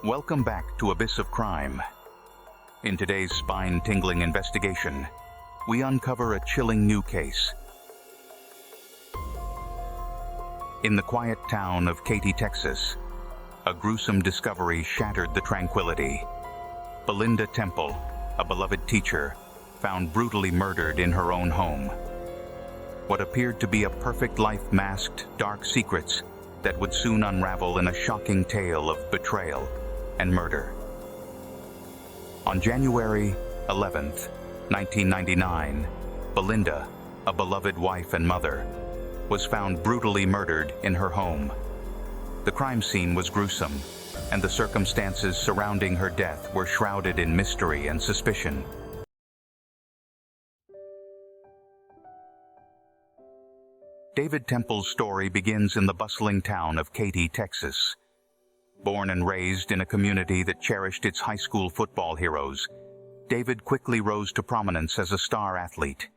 Welcome back to Abyss of Crime. In today's spine-tingling investigation, we uncover a chilling new case. In the quiet town of Katy, Texas, a gruesome discovery shattered the tranquility. Belinda Temple, a beloved teacher, found brutally murdered in her own home. What appeared to be a perfect life masked dark secrets that would soon unravel in a shocking tale of betrayal and murder. On January 11th, 1999, Belinda, a beloved wife and mother, was found brutally murdered in her home. The crime scene was gruesome, and the circumstances surrounding her death were shrouded in mystery and suspicion. David Temple's story begins in the bustling town of Katy, Texas. Born and raised in a community that cherished its high school football heroes, David quickly rose to prominence as a star athlete.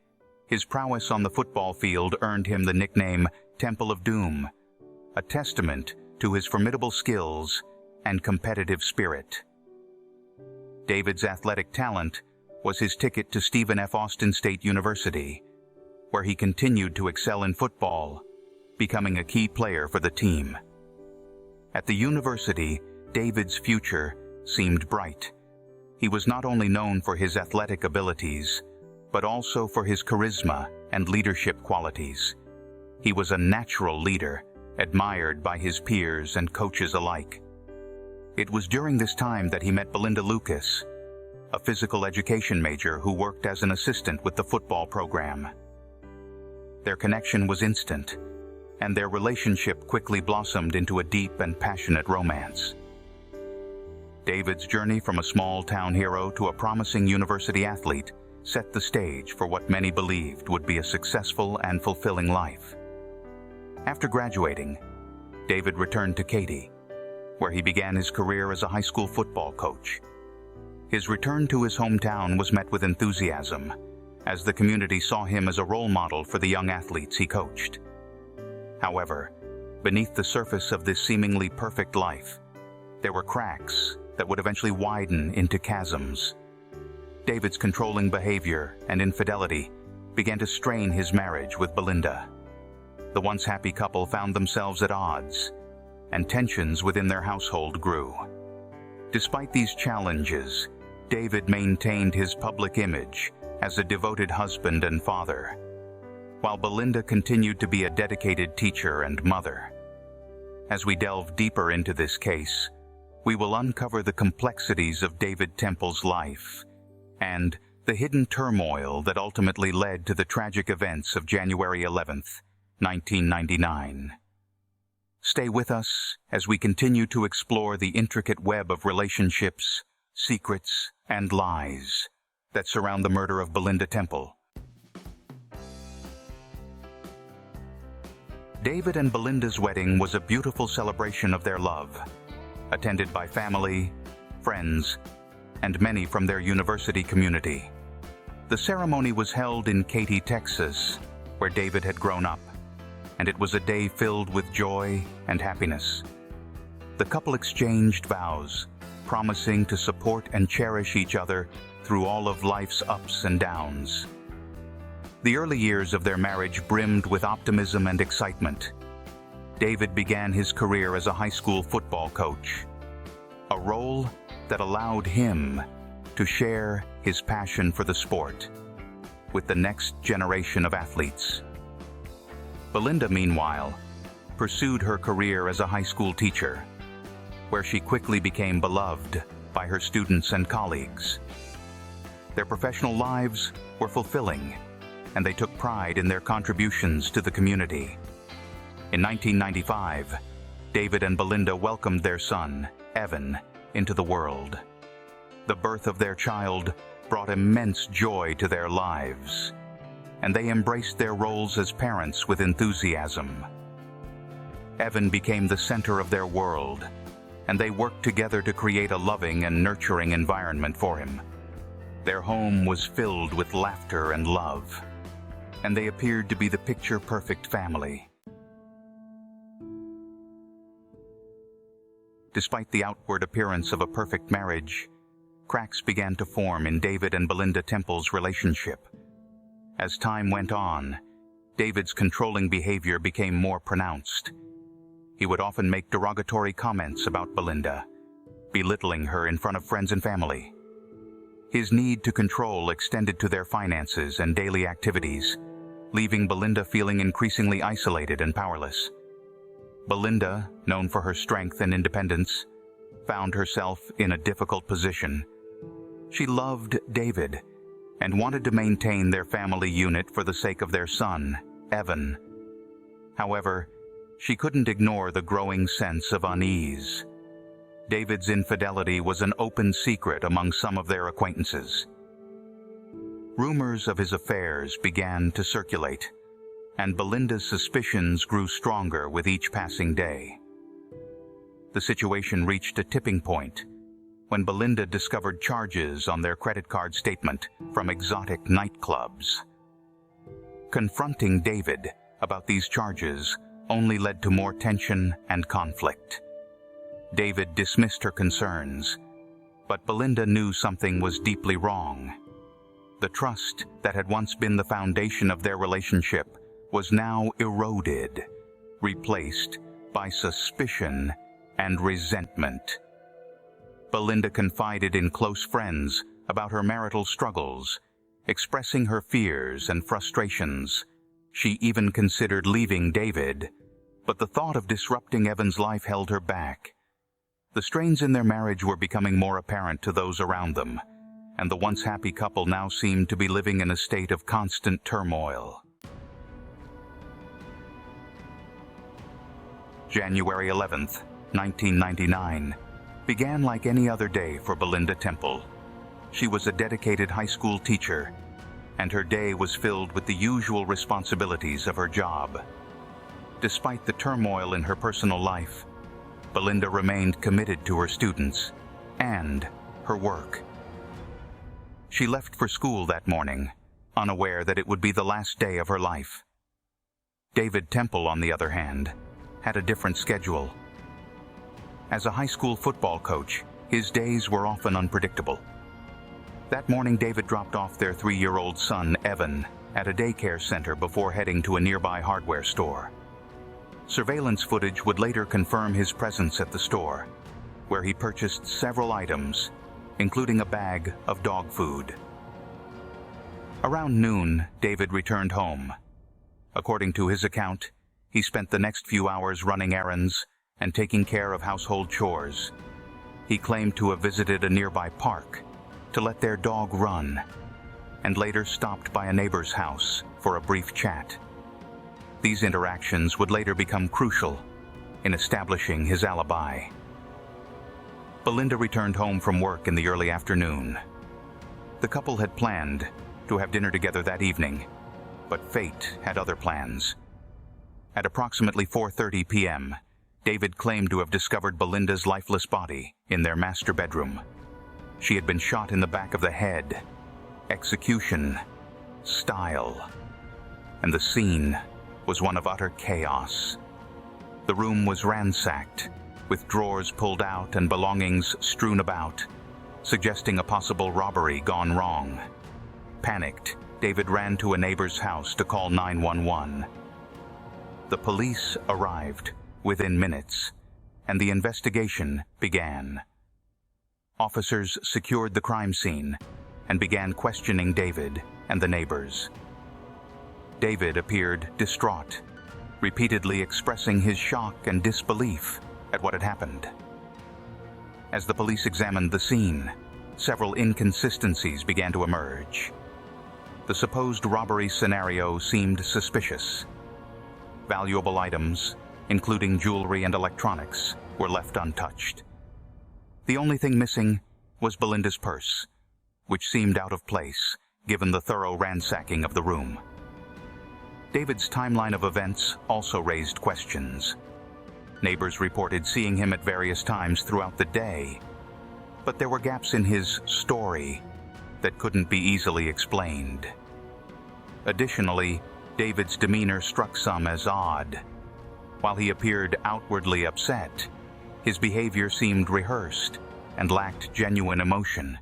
His prowess on the football field earned him the nickname Temple of Doom, a testament to his formidable skills and competitive spirit. David's athletic talent was his ticket to Stephen F. Austin State University, where he continued to excel in football, becoming a key player for the team. At the university, David's future seemed bright. He was not only known for his athletic abilities, but also for his charisma and leadership qualities. He was a natural leader, admired by his peers and coaches alike. It was during this time that he met Belinda Lucas, a physical education major who worked as an assistant with the football program. Their connection was instant, and their relationship quickly blossomed into a deep and passionate romance. David's journey from a small-town hero to a promising university athlete set the stage for what many believed would be a successful and fulfilling life. After graduating, David returned to Katy, where he began his career as a high school football coach. His return to his hometown was met with enthusiasm, as the community saw him as a role model for the young athletes he coached. However, beneath the surface of this seemingly perfect life, there were cracks that would eventually widen into chasms. David's controlling behavior and infidelity began to strain his marriage with Belinda. The once happy couple found themselves at odds, and tensions within their household grew. Despite these challenges, David maintained his public image as a devoted husband and father, while Belinda continued to be a dedicated teacher and mother. As we delve deeper into this case, we will uncover the complexities of David Temple's life and the hidden turmoil that ultimately led to the tragic events of January 11th, 1999. Stay with us as we continue to explore the intricate web of relationships, secrets, and lies that surround the murder of Belinda Temple. David and Belinda's wedding was a beautiful celebration of their love, attended by family, friends, and many from their university community. The ceremony was held in Katy, Texas, where David had grown up, and it was a day filled with joy and happiness. The couple exchanged vows, promising to support and cherish each other through all of life's ups and downs. The early years of their marriage brimmed with optimism and excitement. David began his career as a high school football coach, a role that allowed him to share his passion for the sport with the next generation of athletes. Belinda, meanwhile, pursued her career as a high school teacher, where she quickly became beloved by her students and colleagues. Their professional lives were fulfilling, and they took pride in their contributions to the community. In 1995, David and Belinda welcomed their son, Evan, into the world. The birth of their child brought immense joy to their lives, and they embraced their roles as parents with enthusiasm. Evan became the center of their world, and they worked together to create a loving and nurturing environment for him. Their home was filled with laughter and love, and they appeared to be the picture-perfect family. Despite the outward appearance of a perfect marriage, cracks began to form in David and Belinda Temple's relationship. As time went on, David's controlling behavior became more pronounced. He would often make derogatory comments about Belinda, belittling her in front of friends and family. His need to control extended to their finances and daily activities, leaving Belinda feeling increasingly isolated and powerless. Belinda, known for her strength and independence, found herself in a difficult position. She loved David and wanted to maintain their family unit for the sake of their son, Evan. However, she couldn't ignore the growing sense of unease. David's infidelity was an open secret among some of their acquaintances. Rumors of his affairs began to circulate, and Belinda's suspicions grew stronger with each passing day. The situation reached a tipping point when Belinda discovered charges on their credit card statement from exotic nightclubs. Confronting David about these charges only led to more tension and conflict. David dismissed her concerns, but Belinda knew something was deeply wrong. The trust that had once been the foundation of their relationship was now eroded, replaced by suspicion and resentment. Belinda confided in close friends about her marital struggles, expressing her fears and frustrations. She even considered leaving David, but the thought of disrupting Evan's life held her back. The strains in their marriage were becoming more apparent to those around them, and the once happy couple now seemed to be living in a state of constant turmoil. January 11th, 1999, began like any other day for Belinda Temple. She was a dedicated high school teacher, and her day was filled with the usual responsibilities of her job. Despite the turmoil in her personal life, Belinda remained committed to her students and her work. She left for school that morning, unaware that it would be the last day of her life. David Temple, on the other hand, had a different schedule. As a high school football coach, his days were often unpredictable. That morning, David dropped off their 3-year-old son, Evan, at a daycare center before heading to a nearby hardware store. Surveillance footage would later confirm his presence at the store, where he purchased several items, including a bag of dog food. Around noon, David returned home. According to his account, he spent the next few hours running errands and taking care of household chores. He claimed to have visited a nearby park to let their dog run, and later stopped by a neighbor's house for a brief chat. These interactions would later become crucial in establishing his alibi. Belinda returned home from work in the early afternoon. The couple had planned to have dinner together that evening, but fate had other plans. At approximately 4:30 p.m., David claimed to have discovered Belinda's lifeless body in their master bedroom. She had been shot in the back of the head. Execution style. And the scene was one of utter chaos. The room was ransacked, with drawers pulled out and belongings strewn about, suggesting a possible robbery gone wrong. Panicked, David ran to a neighbor's house to call 911. The police arrived within minutes, and the investigation began. Officers secured the crime scene and began questioning David and the neighbors. David appeared distraught, repeatedly expressing his shock and disbelief at what had happened. As the police examined the scene, several inconsistencies began to emerge. The supposed robbery scenario seemed suspicious. Valuable items, including jewelry and electronics, were left untouched. The only thing missing was Belinda's purse, which seemed out of place given the thorough ransacking of the room. David's timeline of events also raised questions. Neighbors reported seeing him at various times throughout the day, but there were gaps in his story that couldn't be easily explained. Additionally, David's demeanor struck some as odd. While he appeared outwardly upset, His behavior seemed rehearsed and lacked genuine emotion.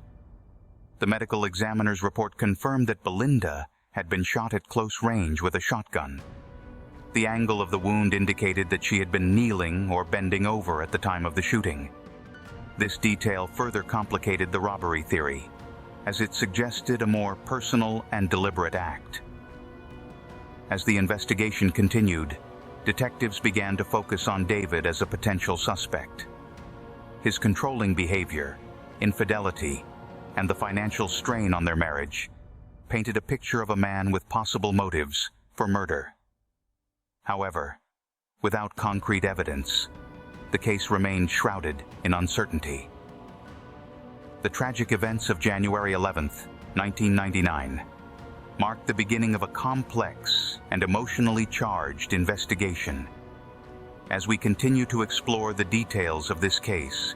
The medical examiner's report confirmed that Belinda had been shot at close range with a shotgun. The angle of the wound indicated that she had been kneeling or bending over at the time of the shooting. This detail further complicated the robbery theory, as it suggested a more personal and deliberate act. As the investigation continued, detectives began to focus on David as a potential suspect. His controlling behavior, infidelity, and the financial strain on their marriage painted a picture of a man with possible motives for murder. However, without concrete evidence, the case remained shrouded in uncertainty. The tragic events of January 11, 1999, marked the beginning of a complex and emotionally charged investigation. As we continue to explore the details of this case,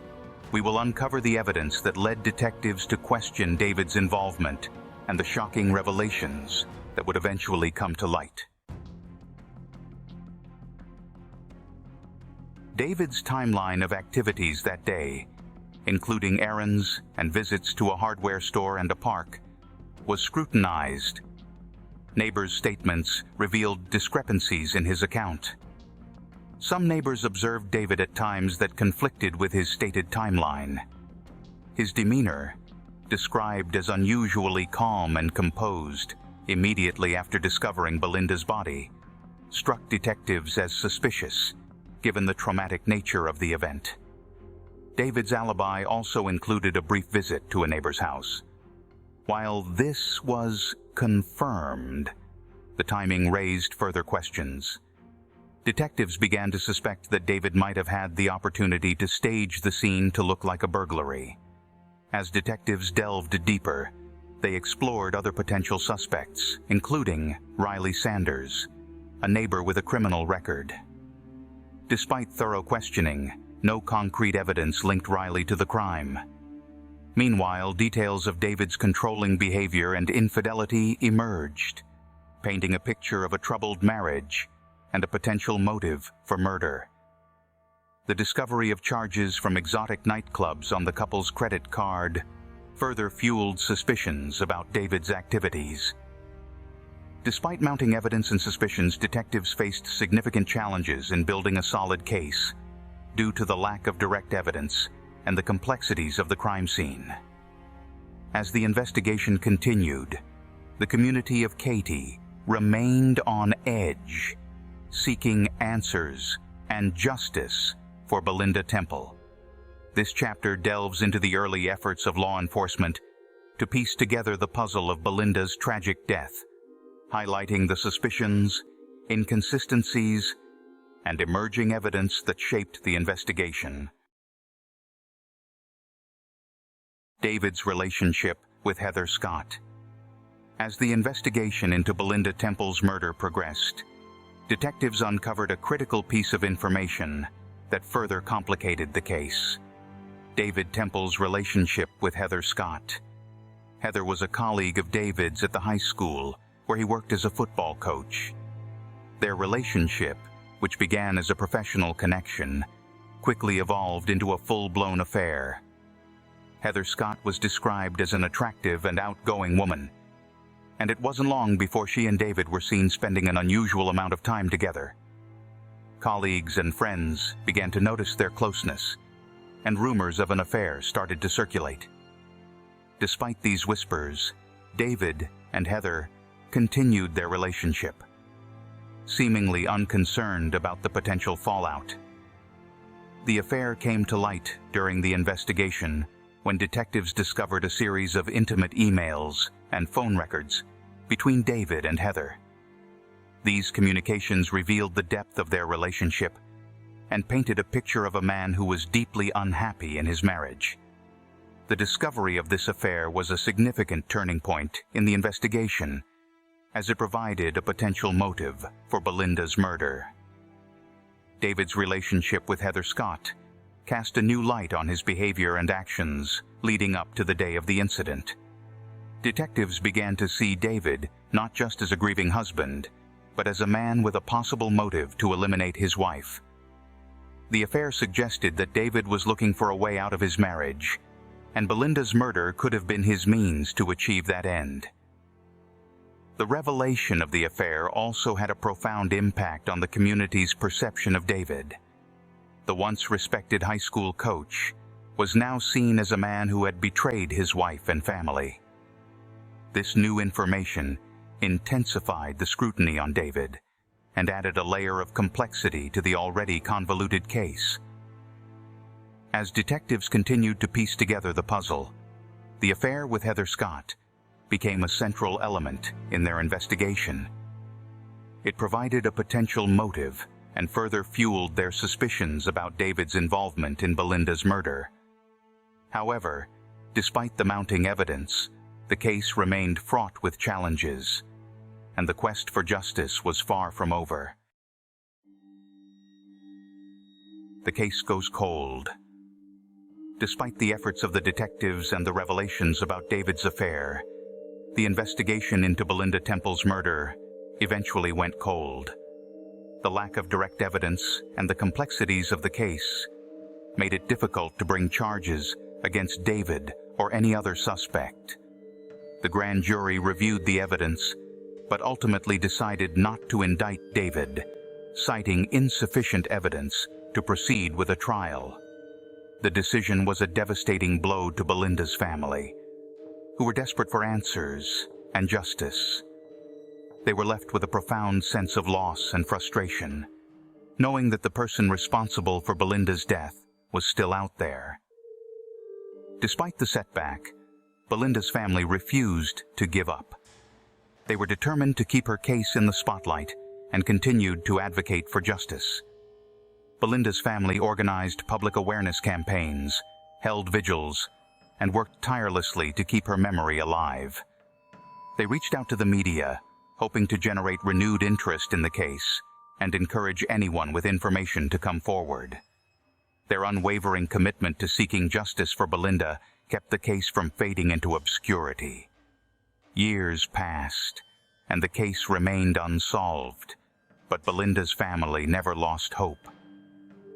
we will uncover the evidence that led detectives to question David's involvement and the shocking revelations that would eventually come to light. David's timeline of activities that day, including errands and visits to a hardware store and a park, was scrutinized. Neighbors' statements revealed discrepancies in his account. Some neighbors observed David at times that conflicted with his stated timeline. His demeanor, described as unusually calm and composed immediately after discovering Belinda's body, struck detectives as suspicious, given the traumatic nature of the event. David's alibi also included a brief visit to a neighbor's house. While this was confirmed, the timing raised further questions. Detectives began to suspect that David might have had the opportunity to stage the scene to look like a burglary. As detectives delved deeper, they explored other potential suspects, including Riley Sanders, a neighbor with a criminal record. Despite thorough questioning, no concrete evidence linked Riley to the crime. Meanwhile, details of David's controlling behavior and infidelity emerged, painting a picture of a troubled marriage and a potential motive for murder. The discovery of charges from exotic nightclubs on the couple's credit card further fueled suspicions about David's activities. Despite mounting evidence and suspicions, detectives faced significant challenges in building a solid case due to the lack of direct evidence and the complexities of the crime scene. As the investigation continued, the community of Katy remained on edge, seeking answers and justice for Belinda Temple. This chapter delves into the early efforts of law enforcement to piece together the puzzle of Belinda's tragic death, highlighting the suspicions, inconsistencies, and emerging evidence that shaped the investigation. David's relationship with Heather Scott. As the investigation into Belinda Temple's murder progressed, detectives uncovered a critical piece of information that further complicated the case: David Temple's relationship with Heather Scott. Heather was a colleague of David's at the high school, where he worked as a football coach. Their relationship, which began as a professional connection, quickly evolved into a full-blown affair. Heather Scott was described as an attractive and outgoing woman, and it wasn't long before she and David were seen spending an unusual amount of time together. Colleagues and friends began to notice their closeness, and rumors of an affair started to circulate. Despite these whispers, David and Heather continued their relationship, seemingly unconcerned about the potential fallout. The affair came to light during the investigation when detectives discovered a series of intimate emails and phone records between David and Heather. These communications revealed the depth of their relationship and painted a picture of a man who was deeply unhappy in his marriage. The discovery of this affair was a significant turning point in the investigation, as it provided a potential motive for Belinda's murder. David's relationship with Heather Scott cast a new light on his behavior and actions leading up to the day of the incident. Detectives began to see David not just as a grieving husband, but as a man with a possible motive to eliminate his wife. The affair suggested that David was looking for a way out of his marriage, and Belinda's murder could have been his means to achieve that end. The revelation of the affair also had a profound impact on the community's perception of David. The once respected high school coach was now seen as a man who had betrayed his wife and family. This new information intensified the scrutiny on David and added a layer of complexity to the already convoluted case. As detectives continued to piece together the puzzle, the affair with Heather Scott became a central element in their investigation. It provided a potential motive and further fueled their suspicions about David's involvement in Belinda's murder. However, despite the mounting evidence, the case remained fraught with challenges, and the quest for justice was far from over. The case goes cold. Despite the efforts of the detectives and the revelations about David's affair, the investigation into Belinda Temple's murder eventually went cold. The lack of direct evidence and the complexities of the case made it difficult to bring charges against David or any other suspect. The grand jury reviewed the evidence, but ultimately decided not to indict David, citing insufficient evidence to proceed with a trial. The decision was a devastating blow to Belinda's family, who were desperate for answers and justice. They were left with a profound sense of loss and frustration, knowing that the person responsible for Belinda's death was still out there. Despite the setback, Belinda's family refused to give up. They were determined to keep her case in the spotlight and continued to advocate for justice. Belinda's family organized public awareness campaigns, held vigils, and worked tirelessly to keep her memory alive. They reached out to the media, hoping to generate renewed interest in the case and encourage anyone with information to come forward. Their unwavering commitment to seeking justice for Belinda kept the case from fading into obscurity. Years passed, and the case remained unsolved, but Belinda's family never lost hope.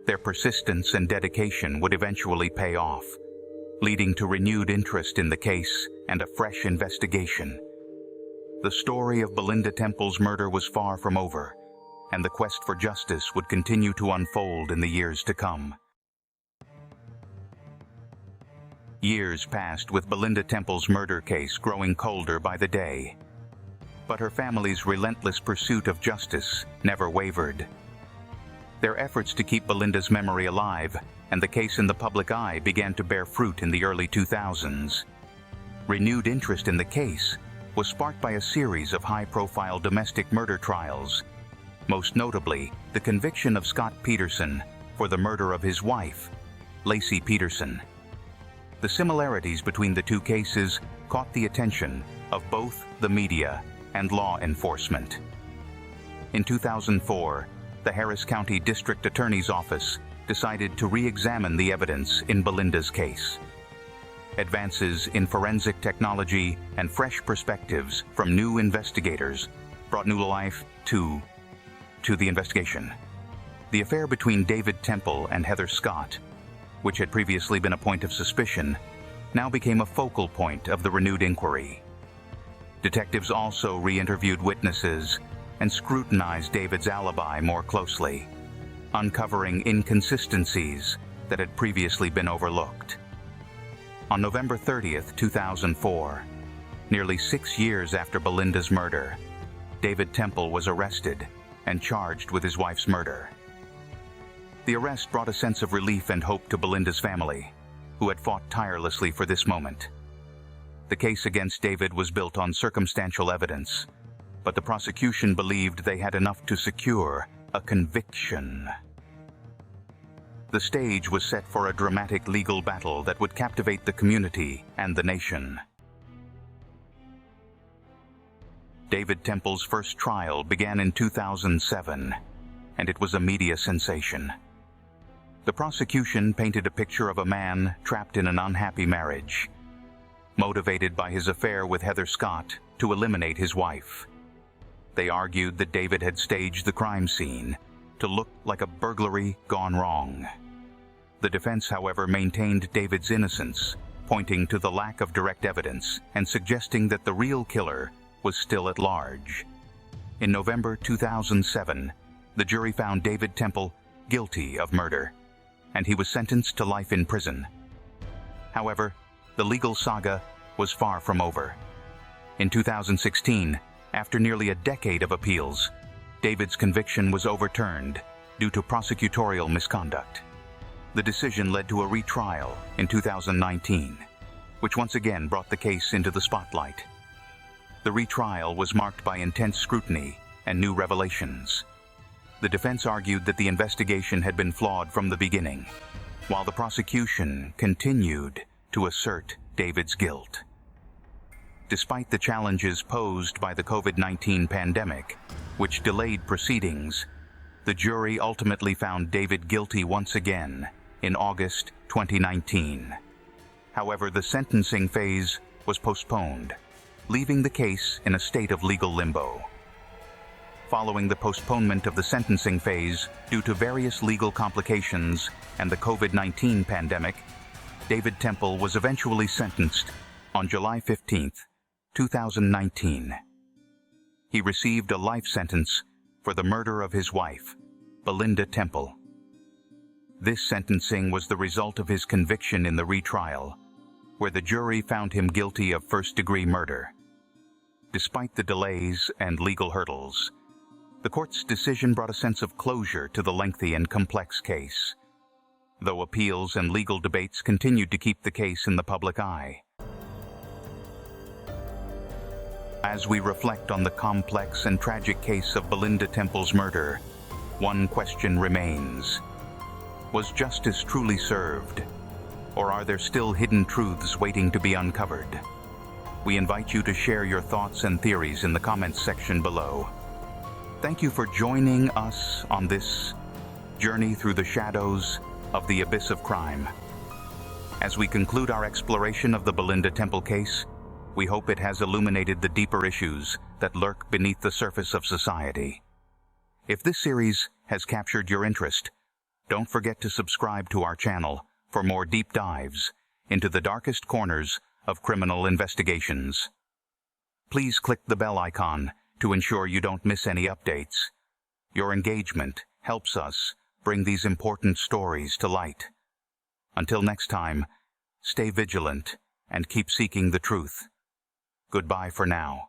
Their persistence and dedication would eventually pay off, leading to renewed interest in the case and a fresh investigation. The story of Belinda Temple's murder was far from over, and the quest for justice would continue to unfold in the years to come. Years passed with Belinda Temple's murder case growing colder by the day, but her family's relentless pursuit of justice never wavered. Their efforts to keep Belinda's memory alive and the case in the public eye began to bear fruit in the early 2000s. Renewed interest in the case was sparked by a series of high-profile domestic murder trials, most notably the conviction of Scott Peterson for the murder of his wife, Laci Peterson. The similarities between the two cases caught the attention of both the media and law enforcement. In 2004, the Harris County District Attorney's Office decided to re-examine the evidence in Belinda's case. Advances in forensic technology and fresh perspectives from new investigators brought new life to the investigation. The affair between David Temple and Heather Scott, which had previously been a point of suspicion, now became a focal point of the renewed inquiry. Detectives also re-interviewed witnesses and scrutinized David's alibi more closely, uncovering inconsistencies that had previously been overlooked. On November 30th, 2004, nearly 6 years after Belinda's murder, David Temple was arrested and charged with his wife's murder. The arrest brought a sense of relief and hope to Belinda's family, who had fought tirelessly for this moment. The case against David was built on circumstantial evidence, but the prosecution believed they had enough to secure a conviction. The stage was set for a dramatic legal battle that would captivate the community and the nation. David Temple's first trial began in 2007, and it was a media sensation. The prosecution painted a picture of a man trapped in an unhappy marriage, motivated by his affair with Heather Scott to eliminate his wife. They argued that David had staged the crime scene to look like a burglary gone wrong. The defense, however, maintained David's innocence, pointing to the lack of direct evidence and suggesting that the real killer was still at large. In November 2007, the jury found David Temple guilty of murder, and he was sentenced to life in prison. However, the legal saga was far from over. In 2016, after nearly a decade of appeals, David's conviction was overturned due to prosecutorial misconduct. The decision led to a retrial in 2019, which once again brought the case into the spotlight. The retrial was marked by intense scrutiny and new revelations. The defense argued that the investigation had been flawed from the beginning, while the prosecution continued to assert David's guilt. Despite the challenges posed by the COVID-19 pandemic, which delayed proceedings, the jury ultimately found David guilty once again in August 2019. However, the sentencing phase was postponed, leaving the case in a state of legal limbo. Following the postponement of the sentencing phase due to various legal complications and the COVID-19 pandemic, David Temple was eventually sentenced on July 15, 2019. He received a life sentence for the murder of his wife, Belinda Temple. This sentencing was the result of his conviction in the retrial, where the jury found him guilty of first-degree murder. Despite the delays and legal hurdles, the court's decision brought a sense of closure to the lengthy and complex case, though appeals and legal debates continued to keep the case in the public eye. As we reflect on the complex and tragic case of Belinda Temple's murder, one question remains. Was justice truly served? Or are there still hidden truths waiting to be uncovered? We invite you to share your thoughts and theories in the comments section below. Thank you for joining us on this journey through the shadows of the abyss of crime. As we conclude our exploration of the Belinda Temple case, we hope it has illuminated the deeper issues that lurk beneath the surface of society. If this series has captured your interest, don't forget to subscribe to our channel for more deep dives into the darkest corners of criminal investigations. Please click the bell icon to ensure you don't miss any updates. Your engagement helps us bring these important stories to light. Until next time, stay vigilant and keep seeking the truth. Goodbye for now.